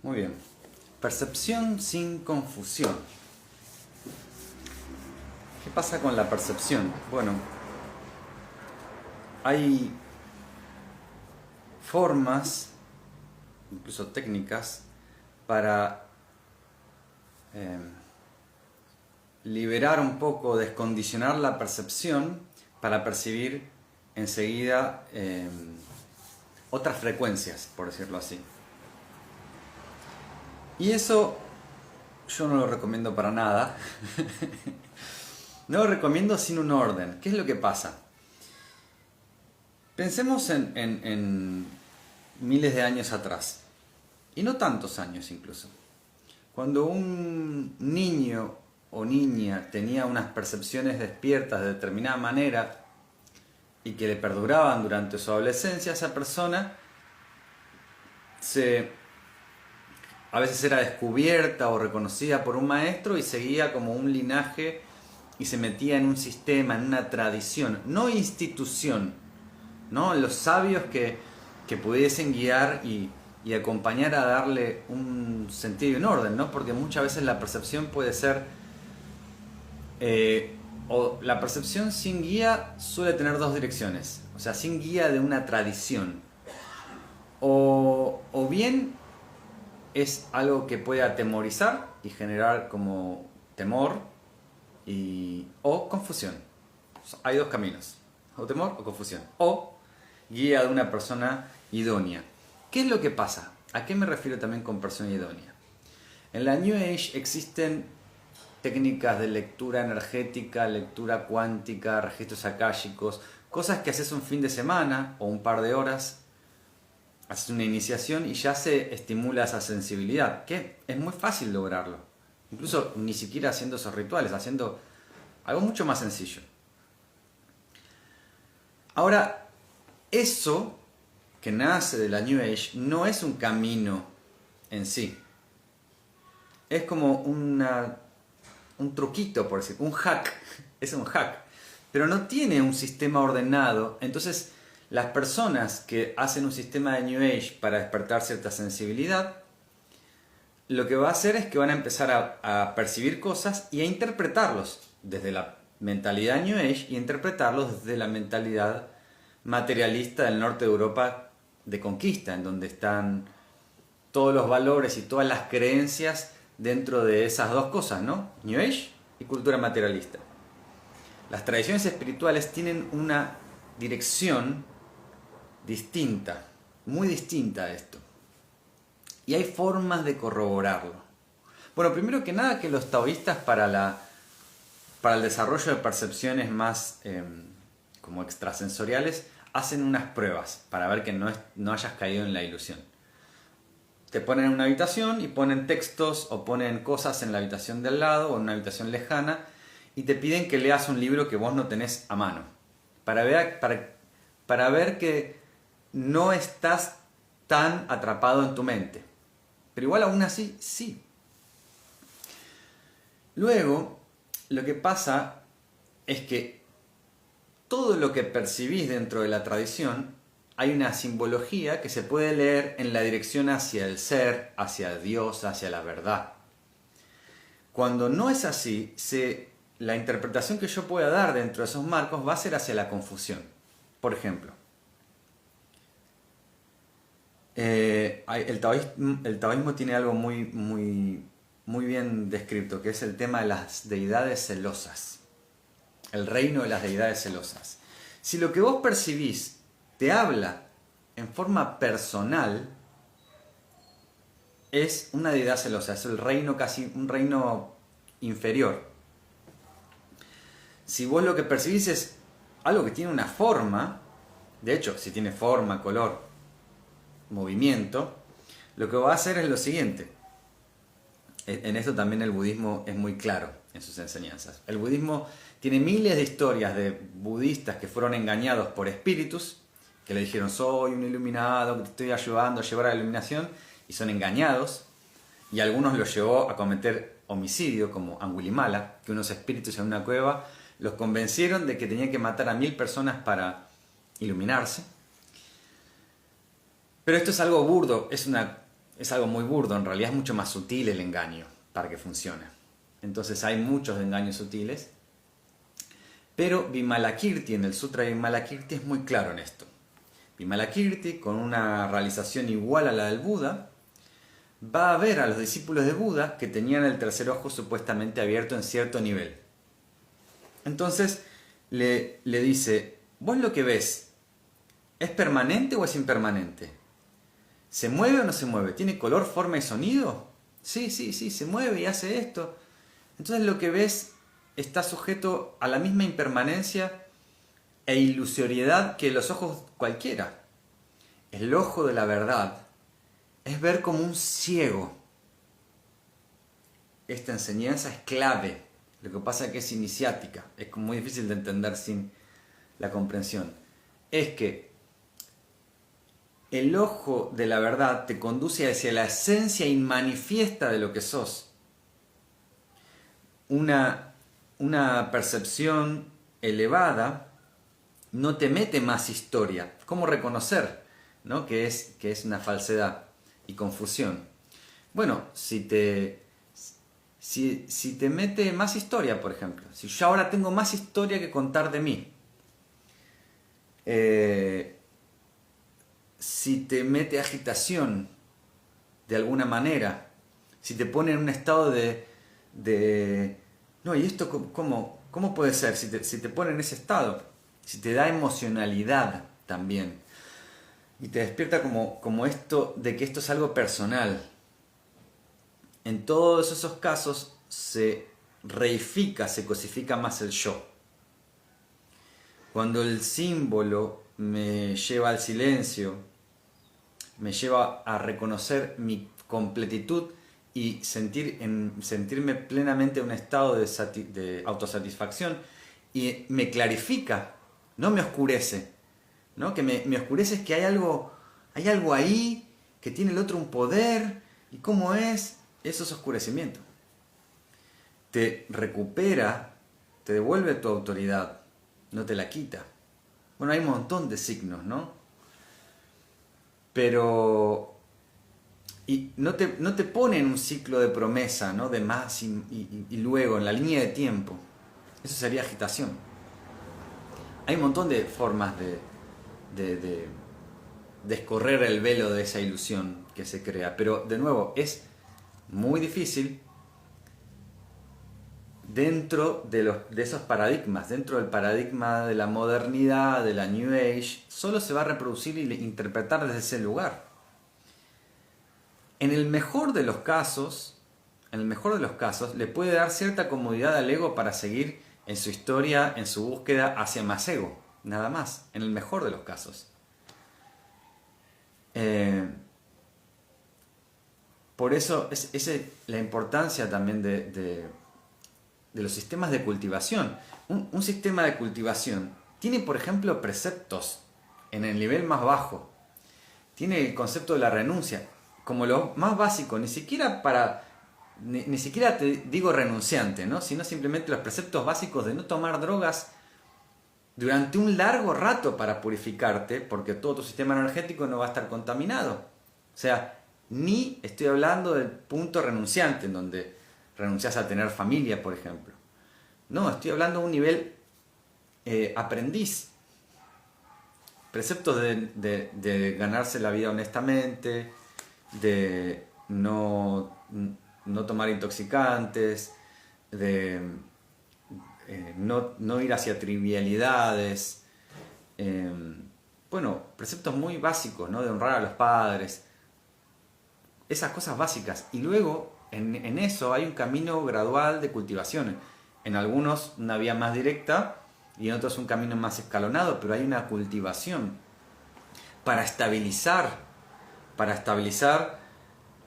Muy bien. Percepción sin confusión. ¿Qué pasa con la percepción? Bueno, hay formas, incluso técnicas, para eh, liberar un poco, descondicionar la percepción para percibir enseguida otras frecuencias, por decirlo así. Y eso yo no lo recomiendo para nada. No lo recomiendo sin un orden. ¿Qué es lo que pasa? Pensemos en miles de años atrás, y no tantos años incluso. Cuando un niño o niña tenía unas percepciones despiertas de determinada manera y que le perduraban durante su adolescencia, esa persona a veces era descubierta o reconocida por un maestro y seguía como un linaje y se metía en un sistema, en una tradición, no institución, ¿no? Los sabios que pudiesen guiar y acompañar a darle un sentido y un orden, ¿no? Porque muchas veces la percepción puede ser, o la percepción sin guía suele tener dos direcciones, o sea, sin guía de una tradición, o bien es algo que puede atemorizar y generar como temor o confusión. Hay dos caminos, o temor o confusión, o guía de una persona idónea. ¿Qué es lo que pasa? ¿A qué me refiero también con persona idónea? En la New Age existen técnicas de lectura energética, lectura cuántica, registros akáshicos, cosas que haces un fin de semana o un par de horas, haces una iniciación y ya se estimula esa sensibilidad, que es muy fácil lograrlo. Incluso ni siquiera haciendo esos rituales, haciendo algo mucho más sencillo. Ahora, eso que nace de la New Age no es un camino en sí. Es como un truquito, por decir, un hack. Es un hack. Pero no tiene un sistema ordenado. Entonces, las personas que hacen un sistema de New Age para despertar cierta sensibilidad, lo que va a hacer es que van a empezar a percibir cosas y a interpretarlos desde la mentalidad New Age y interpretarlos desde la mentalidad materialista del norte de Europa de conquista, en donde están todos los valores y todas las creencias dentro de esas dos cosas, ¿no? New Age y cultura materialista. Las tradiciones espirituales tienen una dirección distinta, muy distinta a esto. Y hay formas de corroborarlo. Bueno, primero que nada que los taoístas para el desarrollo de percepciones más como extrasensoriales hacen unas pruebas para ver que no hayas caído en la ilusión. Te ponen en una habitación y ponen textos o ponen cosas en la habitación de al lado o en una habitación lejana y te piden que leas un libro que vos no tenés a mano para ver que no estás tan atrapado en tu mente. Pero igual aún así, sí. Luego, lo que pasa es que todo lo que percibís dentro de la tradición, hay una simbología que se puede leer en la dirección hacia el ser, hacia Dios, hacia la verdad. Cuando no es así, la interpretación que yo pueda dar dentro de esos marcos va a ser hacia la confusión. Por ejemplo, el taoísmo tiene algo muy bien descrito, que es el tema de las deidades celosas. El reino de las deidades celosas. Si lo que vos percibís te habla en forma personal, es una deidad celosa, es el reino casi un reino inferior. Si vos lo que percibís es algo que tiene una forma, de hecho, si tiene forma, color, movimiento, lo que va a hacer es lo siguiente. En esto también el budismo es muy claro en sus enseñanzas. El budismo tiene miles de historias de budistas que fueron engañados por espíritus, que le dijeron soy un iluminado, que te estoy ayudando a llevar a la iluminación, y son engañados, y algunos los llevó a cometer homicidio, como Angulimala, que unos espíritus en una cueva los convencieron de que tenían que matar a 1000 personas para iluminarse. Pero esto es algo burdo, es una es algo muy burdo, en realidad es mucho más sutil el engaño para que funcione. Entonces hay muchos engaños sutiles, pero Vimalakirti, en el Sutra de Vimalakirti, es muy claro en esto. Vimalakirti, con una realización igual a la del Buda, va a ver a los discípulos de Buda que tenían el tercer ojo supuestamente abierto en cierto nivel. Entonces le dice, ¿vos lo que ves es permanente o es impermanente? ¿Se mueve o no se mueve? ¿Tiene color, forma y sonido? Sí, se mueve y hace esto. Entonces lo que ves está sujeto a la misma impermanencia e ilusoriedad que los ojos cualquiera. El ojo de la verdad es ver como un ciego. Esta enseñanza es clave. Lo que pasa es que es iniciática. Es muy difícil de entender sin la comprensión. Es que el ojo de la verdad te conduce hacia la esencia inmanifiesta de lo que sos. Una percepción elevada no te mete más historia. ¿Cómo reconocer, ¿no? que es una falsedad y confusión? Bueno, si te mete más historia, por ejemplo. Si yo ahora tengo más historia que contar de mí. Si te mete agitación de alguna manera. Si te pone en un estado de no, ¿y esto cómo puede ser? Si te pone en ese estado. Si te da emocionalidad también. Y te despierta como esto de que esto es algo personal. En todos esos casos se reifica, se cosifica más el yo. Cuando el símbolo me lleva al silencio, me lleva a reconocer mi completitud y sentirme plenamente en un estado de autosatisfacción, y me clarifica, no me oscurece, ¿no? Que me oscurece es que hay algo ahí, que tiene el otro un poder, y cómo es, eso es oscurecimiento. Te recupera, te devuelve tu autoridad, no te la quita. Bueno, hay un montón de signos, ¿no? Pero y no te pone en un ciclo de promesa, ¿no? De más y luego, en la línea de tiempo. Eso sería agitación. Hay un montón de formas de descorrer el velo de esa ilusión que se crea. Pero, de nuevo, es muy difícil dentro de esos paradigmas, dentro del paradigma de la modernidad, de la New Age. Solo se va a reproducir y interpretar desde ese lugar. En el mejor de los casos, le puede dar cierta comodidad al ego para seguir en su historia, en su búsqueda hacia más ego, nada más, en el mejor de los casos. Por eso es la importancia también de los sistemas de cultivación. Un sistema de cultivación tiene, por ejemplo, preceptos en el nivel más bajo. Tiene el concepto de la renuncia como lo más básico, ni siquiera te digo renunciante, ¿no? Sino simplemente los preceptos básicos de no tomar drogas durante un largo rato para purificarte, porque todo tu sistema energético no va a estar contaminado. O sea, ni estoy hablando del punto renunciante, en donde renuncias a tener familia, por ejemplo. No, estoy hablando de un nivel aprendiz. Preceptos de ganarse la vida honestamente, de no tomar intoxicantes, de no ir hacia trivialidades. Bueno, preceptos muy básicos, ¿no? De honrar a los padres. Esas cosas básicas. Y luego, en eso hay un camino gradual de cultivación. En algunos una vía más directa y en otros un camino más escalonado, pero hay una cultivación para estabilizar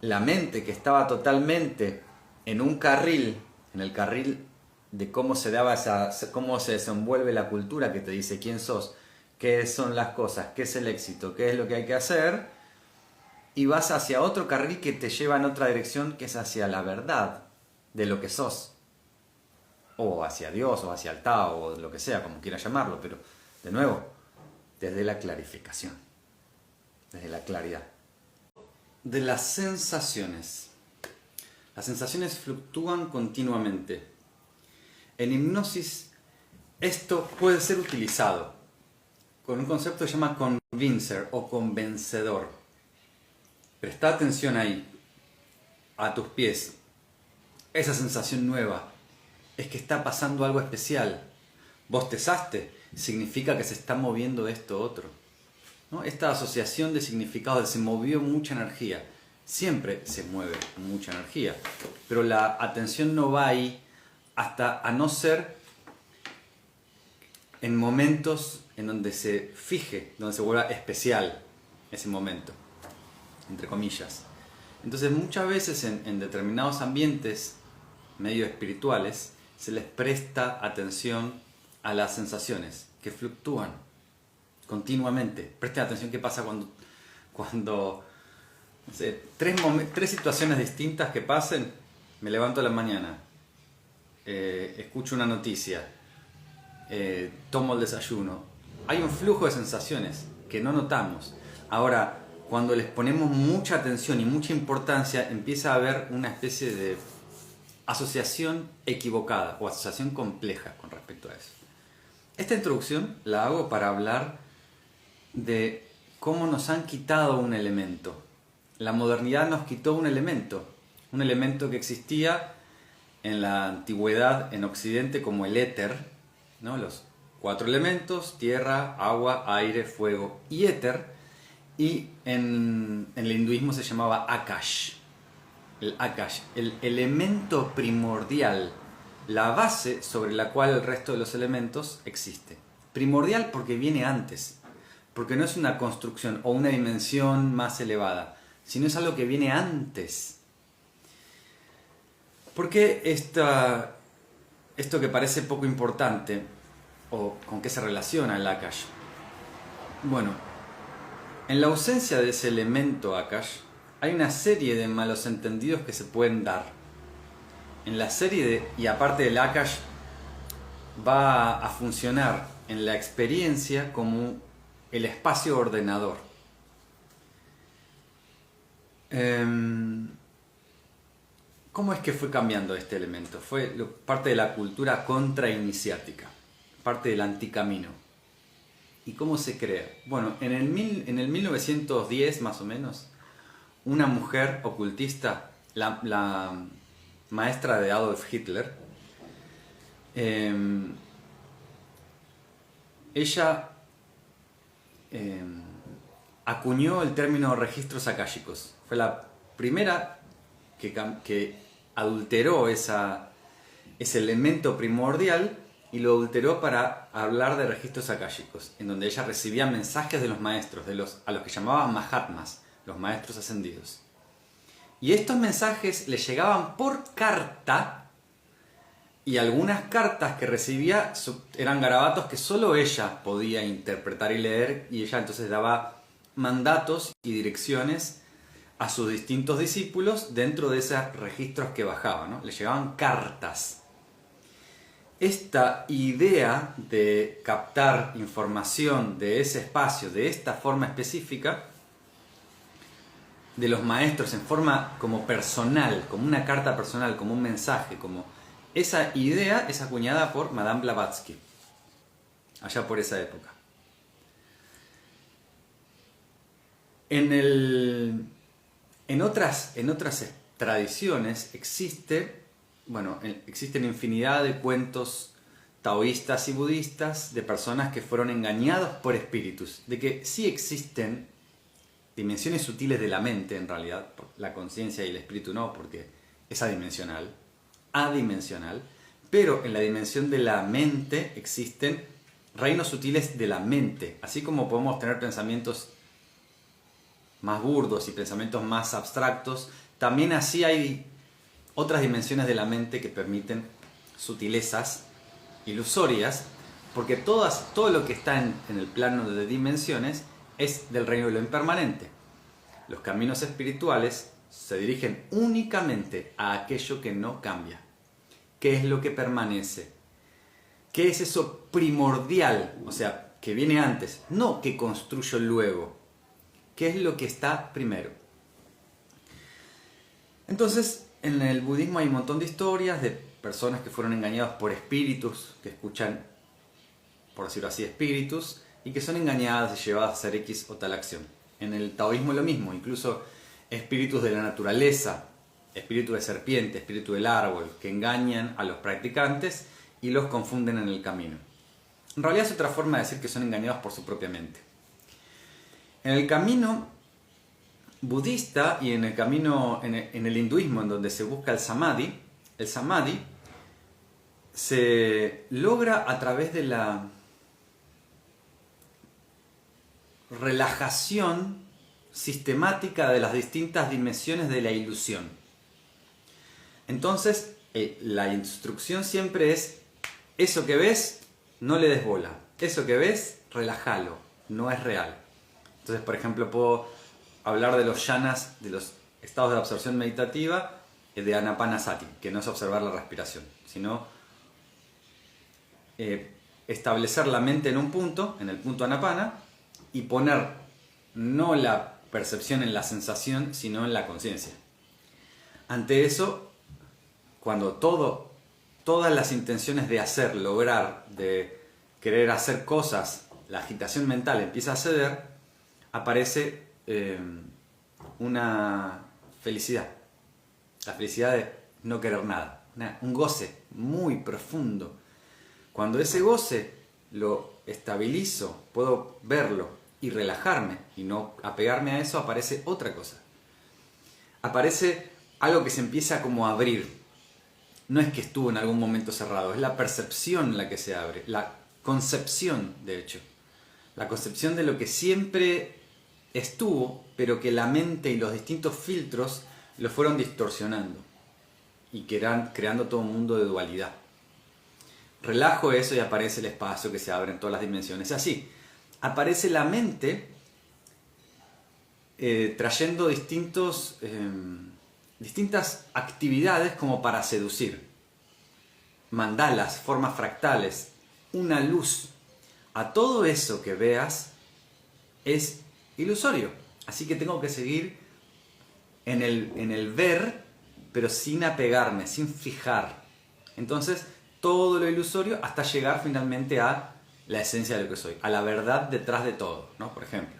la mente que estaba totalmente en un carril, en el carril de cómo se desenvuelve la cultura que te dice quién sos, qué son las cosas, qué es el éxito, qué es lo que hay que hacer, y vas hacia otro carril que te lleva en otra dirección, que es hacia la verdad de lo que sos, o hacia Dios, o hacia el Tao, o lo que sea, como quieras llamarlo, pero de nuevo, desde la clarificación, desde la claridad. de las sensaciones. Las sensaciones fluctúan continuamente. En hipnosis esto puede ser utilizado con un concepto que se llama convincer o convencedor. Presta atención ahí, a tus pies. Esa sensación nueva es que está pasando algo especial. Bostezaste, significa que se está moviendo esto otro, ¿no? Esta asociación de significados, se movió mucha energía. Siempre se mueve mucha energía, pero la atención no va ahí hasta a no ser en momentos en donde se fije, donde se vuelva especial ese momento, entre comillas. Entonces muchas veces en determinados ambientes medio espirituales se les presta atención a las sensaciones que fluctúan continuamente. Presten atención qué pasa cuando no sé, tres situaciones distintas que pasen. Me levanto a la mañana, escucho una noticia, tomo el desayuno. Hay un flujo de sensaciones que no notamos. Ahora, cuando les ponemos mucha atención y mucha importancia, empieza a haber una especie de asociación equivocada o asociación compleja con respecto a eso. Esta introducción la hago para hablar de cómo nos han quitado un elemento. La modernidad nos quitó un elemento que existía en la antigüedad en Occidente como el éter, ¿no? Los 4 elementos: tierra, agua, aire, fuego y éter. Y en el hinduismo se llamaba Akash. El Akash, el elemento primordial, la base sobre la cual el resto de los elementos existe. Primordial porque viene antes, porque no es una construcción o una dimensión más elevada, sino es algo que viene antes. ¿Por qué esto que parece poco importante, o con qué se relaciona el Akash? Bueno, en la ausencia de ese elemento Akash, hay una serie de malos entendidos que se pueden dar. En la serie y aparte del Akash, va a funcionar en la experiencia como el espacio ordenador. ¿Cómo es que fue cambiando este elemento? Fue parte de la cultura contrainiciática, parte del anticamino. ¿Y cómo se crea? Bueno, en el 1910 más o menos, una mujer ocultista, la maestra de Adolf Hitler, ella acuñó el término registros akáshicos. Fue la primera que adulteró ese elemento primordial y lo adulteró para hablar de registros akáshicos, en donde ella recibía mensajes de los maestros, a los que llamaban Mahatmas, los maestros ascendidos. Y estos mensajes le llegaban por carta, y algunas cartas que recibía eran garabatos que solo ella podía interpretar y leer, y ella entonces daba mandatos y direcciones a sus distintos discípulos dentro de esos registros que bajaban, ¿no? Le llegaban cartas. Esta idea de captar información de ese espacio, de esta forma específica, de los maestros en forma como personal, como una carta personal, como un mensaje, como esa idea es acuñada por Madame Blavatsky, allá por esa época. En otras tradiciones existen infinidad de cuentos taoístas y budistas de personas que fueron engañados por espíritus, de que sí existen dimensiones sutiles de la mente, en realidad, la conciencia y el espíritu no, porque es adimensional, pero en la dimensión de la mente existen reinos sutiles de la mente, así como podemos tener pensamientos más burdos y pensamientos más abstractos, también así hay otras dimensiones de la mente que permiten sutilezas ilusorias, porque todo lo que está en el plano de dimensiones es del reino de lo impermanente. Los caminos espirituales se dirigen únicamente a aquello que no cambia. ¿Qué es lo que permanece? ¿Qué es eso primordial? O sea, que viene antes, no que construyo luego. ¿Qué es lo que está primero? Entonces, en el budismo hay un montón de historias de personas que fueron engañadas por espíritus, que escuchan, por decirlo así, espíritus, y que son engañadas y llevadas a hacer X o tal acción. En el taoísmo lo mismo, incluso espíritus de la naturaleza, espíritu de serpiente, espíritu del árbol, que engañan a los practicantes y los confunden en el camino. En realidad es otra forma de decir que son engañados por su propia mente. En el camino budista y en el camino, en el hinduismo, en donde se busca el samadhi se logra a través de la relajación sistemática de las distintas dimensiones de la ilusión. Entonces, la instrucción siempre es: eso que ves, no le des bola. Eso que ves, relájalo, no es real. Entonces, por ejemplo, puedo hablar de los yanas, de los estados de absorción meditativa, de Anapanasati, que no es observar la respiración, sino establecer la mente en un punto, en el punto Anapana, y poner no la percepción en la sensación, sino en la conciencia. Ante eso, cuando todas las intenciones de hacer, lograr, de querer hacer cosas, la agitación mental empieza a ceder, aparece una felicidad. La felicidad de no querer nada. Un goce muy profundo. Cuando ese goce lo estabilizo, puedo verlo y relajarme y no apegarme a eso, aparece otra cosa. Aparece algo que se empieza como a abrir. No es que estuvo en algún momento cerrado, es la percepción la que se abre, la concepción, de hecho. La concepción de lo que siempre estuvo, pero que la mente y los distintos filtros lo fueron distorsionando y creando todo un mundo de dualidad. Relajo eso y aparece el espacio que se abre en todas las dimensiones. Así, aparece la mente trayendo distintas actividades como para seducir. Mandalas, formas fractales, una luz. A todo eso que veas es ilusorio. Así que tengo que seguir en el ver, pero sin apegarme, sin fijar. Entonces, todo lo ilusorio hasta llegar finalmente a la esencia de lo que soy, a la verdad detrás de todo, ¿no? Por ejemplo.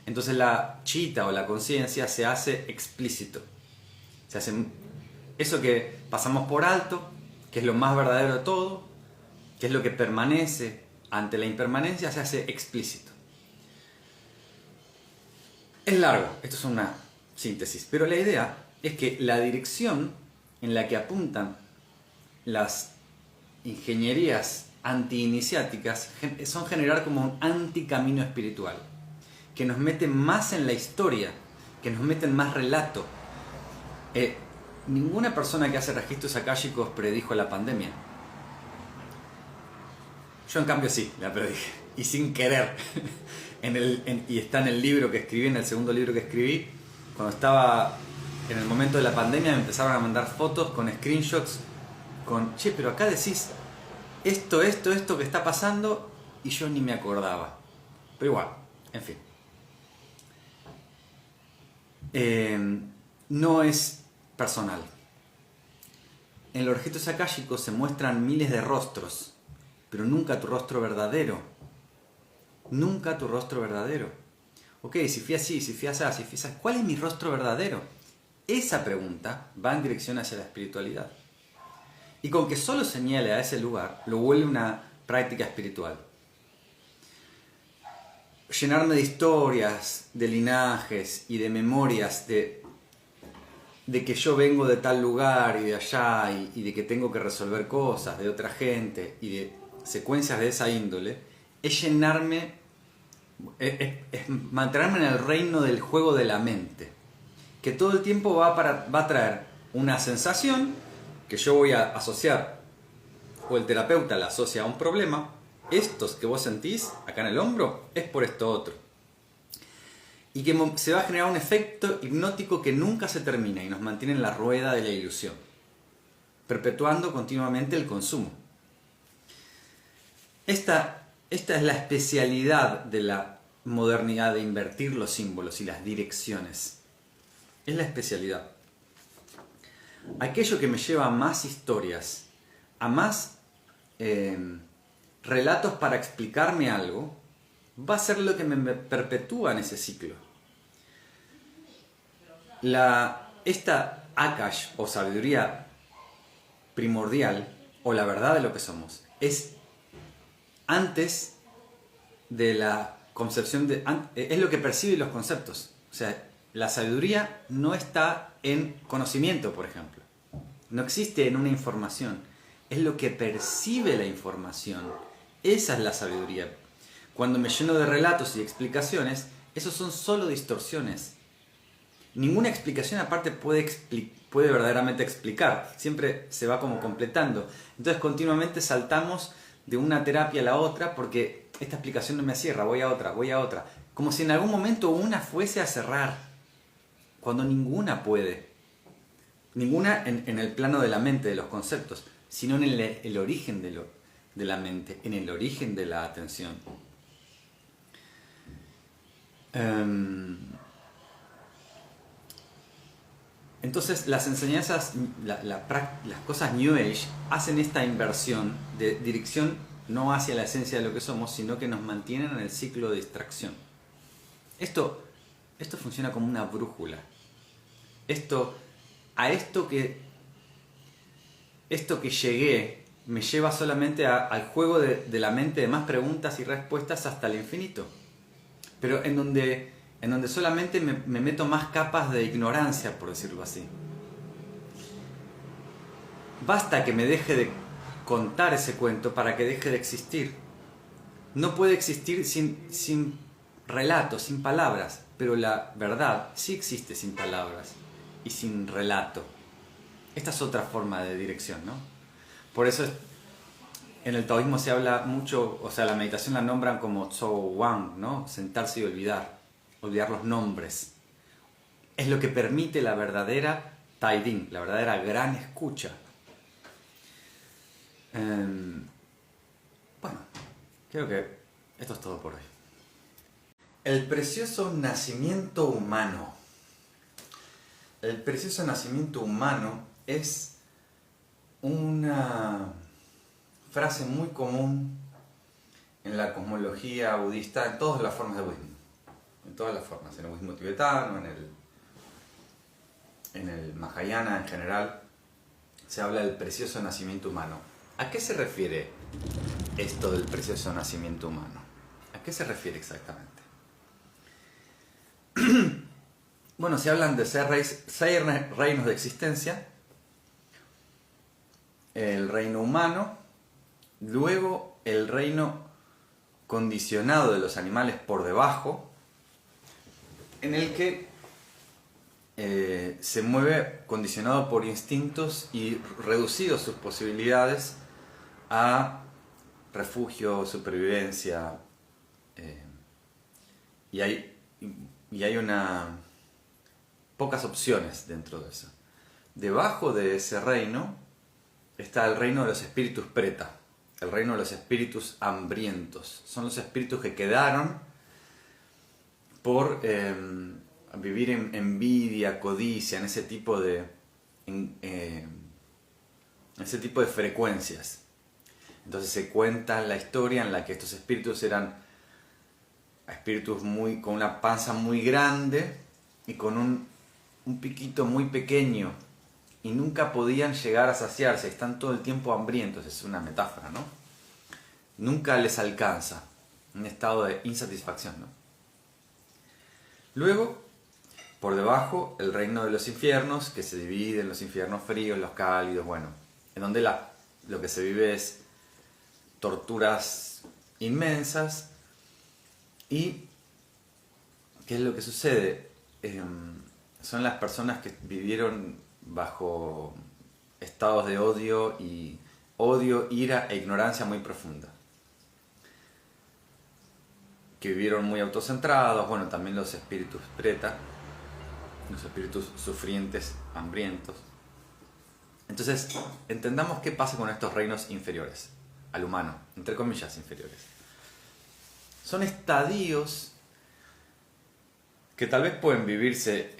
Entonces la chitta o la conciencia se hace explícito. Se hace eso que pasamos por alto, que es lo más verdadero de todo, que es lo que permanece ante la impermanencia, se hace explícito. Es largo, esto es una síntesis, pero la idea es que la dirección en la que apuntan las ingenierías anti-iniciáticas son generar como un anticamino espiritual, que nos meten más en la historia, que nos meten más relato. Ninguna persona que hace registros akáshicos predijo la pandemia. Yo en cambio sí, la predije, y sin querer. Y está en el libro que escribí, en el segundo libro que escribí, cuando estaba en el momento de la pandemia me empezaron a mandar fotos con screenshots, con, che, pero acá decís esto que está pasando, y yo ni me acordaba. Pero igual, en fin. No es personal. En los registros akáshicos se muestran miles de rostros, pero nunca tu rostro verdadero. Nunca tu rostro verdadero. Ok, si fui así, si fui así, si fui así, ¿cuál es mi rostro verdadero? Esa pregunta va en dirección hacia la espiritualidad. Y con que solo señale a ese lugar, lo vuelve una práctica espiritual. Llenarme de historias, de linajes y de memorias de que yo vengo de tal lugar y de allá y de que tengo que resolver cosas de otra gente y de secuencias de esa índole, es llenarme, es mantenerme en el reino del juego de la mente, que todo el tiempo va a traer una sensación que yo voy a asociar, o el terapeuta la asocia a un problema. Estos que vos sentís acá en el hombro es por esto otro. Y que se va a generar un efecto hipnótico que nunca se termina y nos mantiene en la rueda de la ilusión, perpetuando continuamente el consumo. Esta es la especialidad de la modernidad, de invertir los símbolos y las direcciones. Es la especialidad. aquello que me lleva a más historias, a más relatos para explicarme algo, va a ser lo que me perpetúa en ese ciclo. Esta Akash, o sabiduría primordial, o la verdad de lo que somos, es antes de la concepción es lo que percibe los conceptos. O sea, la sabiduría no está en conocimiento, por ejemplo. No existe en una información. Es lo que percibe la información. Esa es la sabiduría. Cuando me lleno de relatos y explicaciones, esos son solo distorsiones. Ninguna explicación aparte puede verdaderamente explicar. Siempre se va como completando. Entonces continuamente saltamos de una terapia a la otra porque esta explicación no me cierra, voy a otra. Como si en algún momento una fuese a cerrar, cuando ninguna puede. Ninguna en el plano de la mente, de los conceptos, sino en el origen de la mente, en el origen de la atención. Entonces las enseñanzas, las cosas New Age hacen esta inversión de dirección no hacia la esencia de lo que somos, sino que nos mantienen en el ciclo de distracción. Esto funciona como una brújula. Esto que llegué me lleva solamente al juego de la mente de más preguntas y respuestas hasta el infinito. Pero en donde solamente me meto más capas de ignorancia, por decirlo así. Basta que me deje de contar ese cuento para que deje de existir. No puede existir sin relatos, sin palabras, pero la verdad sí existe sin palabras y sin relato. Esta es otra forma de dirección, ¿no? Por eso en el taoísmo se habla mucho, o sea, la meditación la nombran como Zhou Wang, ¿no? Sentarse y olvidar los nombres. Es lo que permite la verdadera Taidin, la verdadera gran escucha. Bueno, creo que esto es todo por hoy. El precioso nacimiento humano. El precioso nacimiento humano es una frase muy común en la cosmología budista, en todas las formas de budismo. En todas las formas, en el budismo tibetano, en el Mahayana en general, se habla del precioso nacimiento humano. ¿A qué se refiere esto del precioso nacimiento humano? ¿A qué se refiere exactamente? Bueno, se hablan de 6 reinos de existencia. El reino humano, luego el reino condicionado de los animales por debajo, en el que se mueve condicionado por instintos y reducido sus posibilidades a refugio, supervivencia, y hay pocas opciones dentro de eso. Debajo de ese reino está el reino de los espíritus preta, el reino de los espíritus hambrientos. Son los espíritus que quedaron por vivir en envidia, codicia, en ese tipo de frecuencias. Entonces se cuenta la historia en la que estos espíritus eran espíritus con una panza muy grande y con un piquito muy pequeño, y nunca podían llegar a saciarse, están todo el tiempo hambrientos, es una metáfora, ¿no? Nunca les alcanza, un estado de insatisfacción, ¿no? Luego, por debajo, el reino de los infiernos, que se divide en los infiernos fríos, los cálidos, bueno, en donde lo que se vive es torturas inmensas. ¿Y qué es lo que sucede? Son las personas que vivieron bajo estados de odio, ira e ignorancia muy profunda. Que vivieron muy autocentrados, bueno, también los espíritus preta, los espíritus sufrientes, hambrientos. Entonces, entendamos qué pasa con estos reinos inferiores, al humano, entre comillas inferiores. Son estadios que tal vez pueden vivirse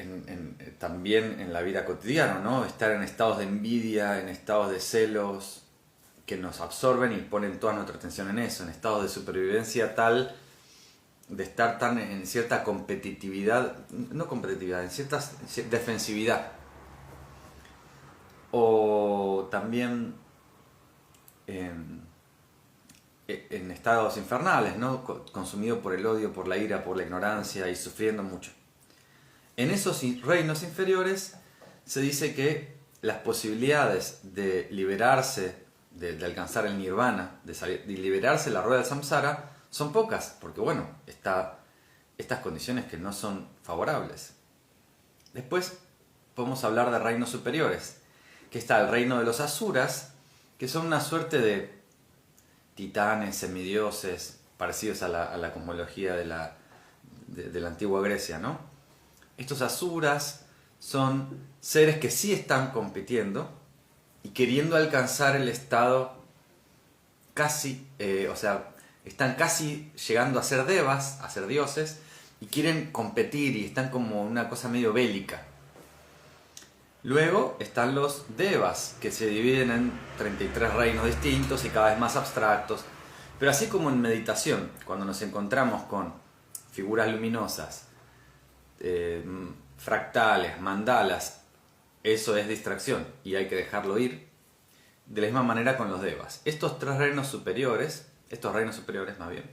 también en la vida cotidiana, ¿no? Estar en estados de envidia, en estados de celos, que nos absorben y ponen toda nuestra atención en eso, en estados de supervivencia tal, de estar tan en cierta competitividad, no competitividad, en cierta defensividad. O también en estados infernales, ¿no? Consumido por el odio, por la ira, por la ignorancia y sufriendo mucho. En esos reinos inferiores se dice que las posibilidades de liberarse, de alcanzar el nirvana, de liberarse de la rueda del samsara, son pocas, porque bueno, estas condiciones que no son favorables. Después podemos hablar de reinos superiores, que está el reino de los asuras, que son una suerte de titanes, semidioses, parecidos a la cosmología de la antigua Grecia, ¿no? Estos asuras son seres que sí están compitiendo y queriendo alcanzar el estado casi, están casi llegando a ser devas, a ser dioses, y quieren competir y están como una cosa medio bélica. Luego están los devas, que se dividen en 33 reinos distintos y cada vez más abstractos. Pero así como en meditación, cuando nos encontramos con figuras luminosas, fractales, mandalas, eso es distracción y hay que dejarlo ir. De la misma manera con los devas. Estos reinos superiores más bien,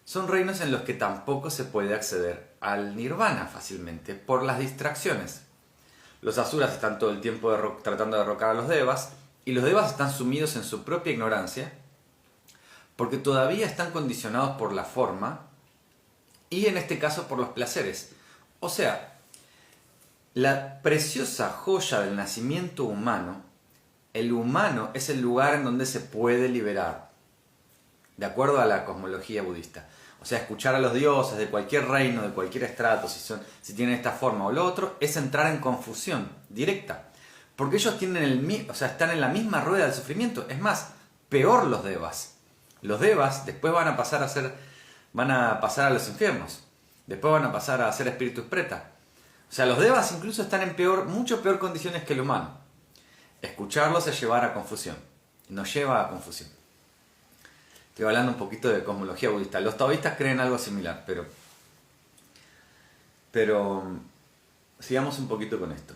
son reinos en los que tampoco se puede acceder al nirvana fácilmente por las distracciones. Los asuras están todo el tiempo tratando de derrocar a los devas, y los devas están sumidos en su propia ignorancia porque todavía están condicionados por la forma y en este caso por los placeres. O sea, la preciosa joya del nacimiento humano, el humano es el lugar en donde se puede liberar, de acuerdo a la cosmología budista. O sea, escuchar a los dioses de cualquier reino, de cualquier estrato, si tienen esta forma o lo otro, es entrar en confusión directa. Porque ellos están en la misma rueda del sufrimiento. Es más, peor los devas. Los devas después van a pasar a los infiernos. Después van a pasar a ser espíritus preta. O sea, los devas incluso están en mucho peor condiciones que el humano. Escucharlos es llevar a confusión. Nos lleva a confusión. Estoy hablando un poquito de cosmología budista. Los taoístas creen algo similar, pero sigamos un poquito con esto.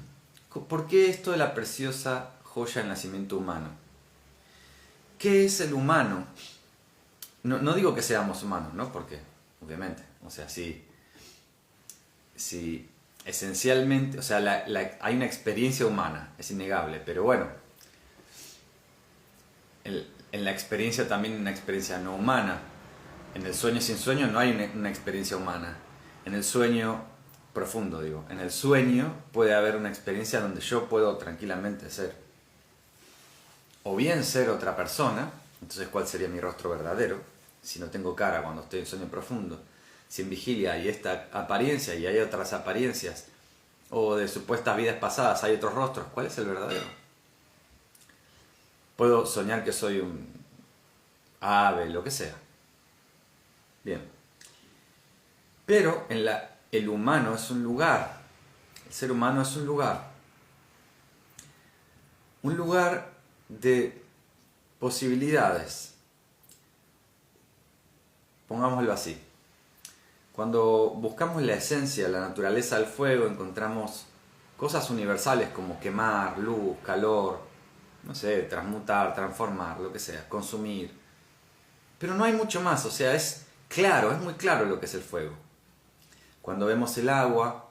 ¿Por qué esto de la preciosa joya del nacimiento humano? ¿Qué es el humano? No digo que seamos humanos, ¿no? Porque, obviamente, o sea, sí esencialmente, o sea, hay una experiencia humana, es innegable, pero bueno, en la experiencia también hay una experiencia no humana. En el sueño sin sueño no hay una experiencia humana. En el sueño profundo, en el sueño puede haber una experiencia donde yo puedo tranquilamente ser, o bien ser otra persona. Entonces, ¿cuál sería mi rostro verdadero? Si no tengo cara cuando estoy en sueño profundo. Si en vigilia hay esta apariencia y hay otras apariencias, o de supuestas vidas pasadas hay otros rostros, ¿cuál es el verdadero? Puedo soñar que soy un ave, lo que sea. Bien. Pero el humano es un lugar. El ser humano es un lugar. Un lugar de posibilidades. Pongámoslo así. Cuando buscamos la esencia, la naturaleza del fuego, encontramos cosas universales como quemar, luz, calor, no sé, transmutar, transformar, lo que sea, consumir. Pero no hay mucho más, o sea, es muy claro lo que es el fuego. Cuando vemos el agua,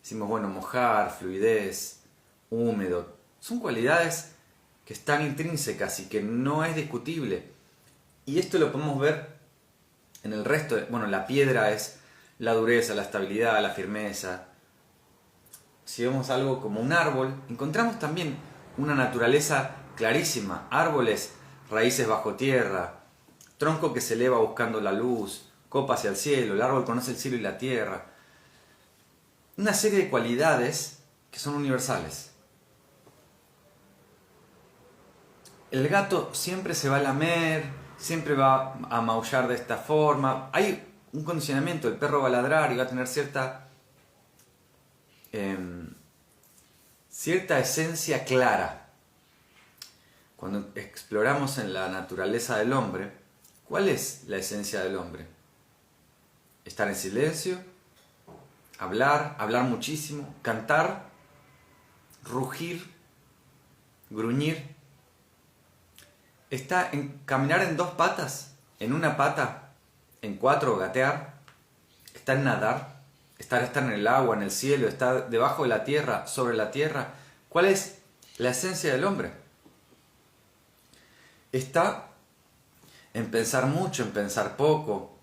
decimos, bueno, mojar, fluidez, húmedo, son cualidades que están intrínsecas y que no es discutible. Y esto lo podemos ver en el resto, la piedra es la dureza, la estabilidad, la firmeza. Si vemos algo como un árbol, encontramos también una naturaleza clarísima. Árboles, raíces bajo tierra, tronco que se eleva buscando la luz, copa hacia el cielo, el árbol conoce el cielo y la tierra. Una serie de cualidades que son universales. El gato siempre se va a lamer, siempre va a maullar de esta forma. Hay un condicionamiento. El perro va a ladrar y va a tener cierta esencia clara. Cuando exploramos en la naturaleza del hombre, ¿cuál es la esencia del hombre? Estar en silencio, hablar muchísimo, cantar, rugir, gruñir. Está en caminar en dos patas, en una pata, en cuatro, gatear. Está en nadar, estar en el agua, en el cielo, estar debajo de la tierra, sobre la tierra. ¿Cuál es la esencia del hombre? Está en pensar mucho, en pensar poco,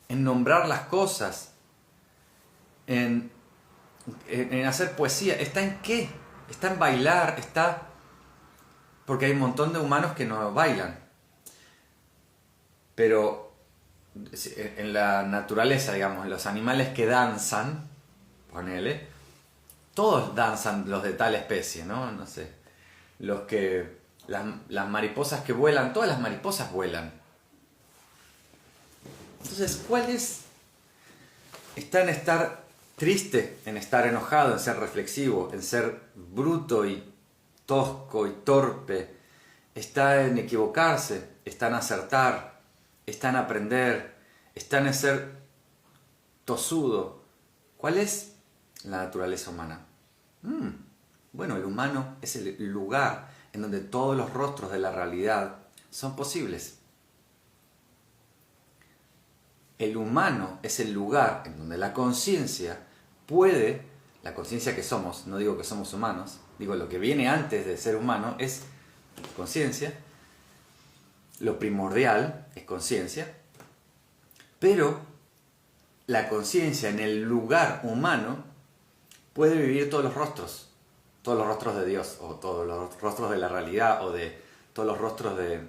en nombrar las cosas, en hacer poesía. ¿Está en qué? Está en bailar, está... Porque hay un montón de humanos que no bailan. Pero en la naturaleza, digamos, los animales que danzan, ponele, todos danzan los de tal especie, ¿no? No sé. Las mariposas que vuelan, todas las mariposas vuelan. Entonces, ¿cuál es? Está en estar triste, en estar enojado, en ser reflexivo, en ser bruto y tosco y torpe. Está en equivocarse, está en acertar, está en aprender, está en ser tosudo. ¿Cuál es la naturaleza humana? Bueno, el humano es el lugar en donde todos los rostros de la realidad son posibles. El humano es el lugar en donde la conciencia puede, la conciencia que somos, no digo que somos humanos, digo lo que viene antes de ser humano es conciencia, lo primordial es conciencia, pero la conciencia en el lugar humano puede vivir todos los rostros de Dios, o todos los rostros de la realidad, o de todos los rostros de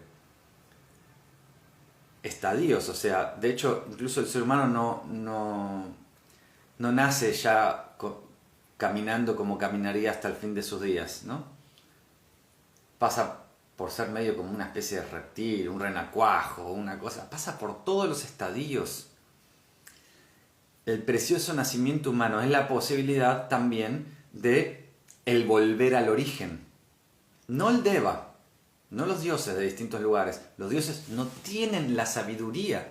estadios. O sea, de hecho, incluso el ser humano no nace ya caminando como caminaría hasta el fin de sus días, ¿no? Pasa por ser medio como una especie de reptil, un renacuajo, una cosa, pasa por todos los estadios. El precioso nacimiento humano es la posibilidad también de el volver al origen. No el Deva, no los dioses de distintos lugares. Los dioses no tienen la sabiduría,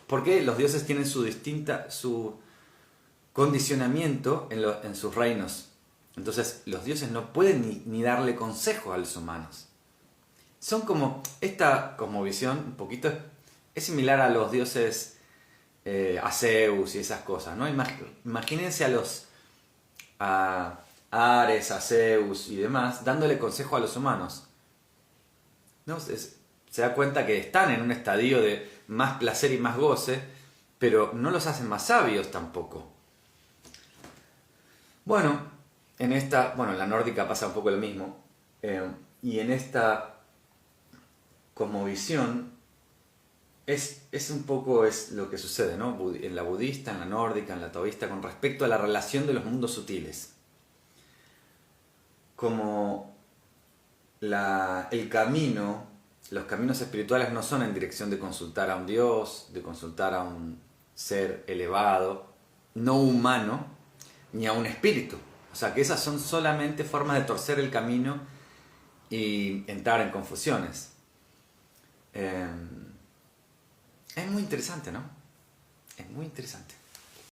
porque los dioses tienen su condicionamiento en sus reinos. Entonces los dioses no pueden ni darle consejo a los humanos. Son como, esta cosmovisión un poquito es similar a los dioses, a Zeus y esas cosas, ¿no? Imagínense a Ares, a Zeus y demás, dándole consejo a los humanos. ¿No? Se da cuenta que están en un estadio de más placer y más goce, pero no los hacen más sabios tampoco. Bueno, en la nórdica pasa un poco lo mismo, y en esta cosmovisión es un poco lo que sucede, ¿no? En la budista, en la nórdica, en la taoísta, con respecto a la relación de los mundos sutiles. Como los caminos espirituales no son en dirección de consultar a un dios, de consultar a un ser elevado, no humano, ni a un espíritu. O sea que esas son solamente formas de torcer el camino y entrar en confusiones. Es muy interesante, ¿no? Es muy interesante.